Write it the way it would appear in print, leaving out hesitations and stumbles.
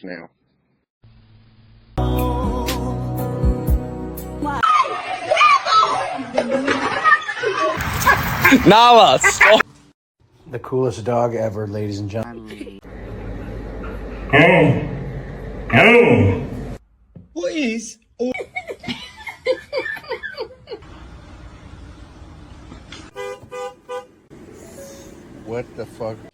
now. Nawas! The coolest dog ever, ladies and gentlemen. Please. What the fuck?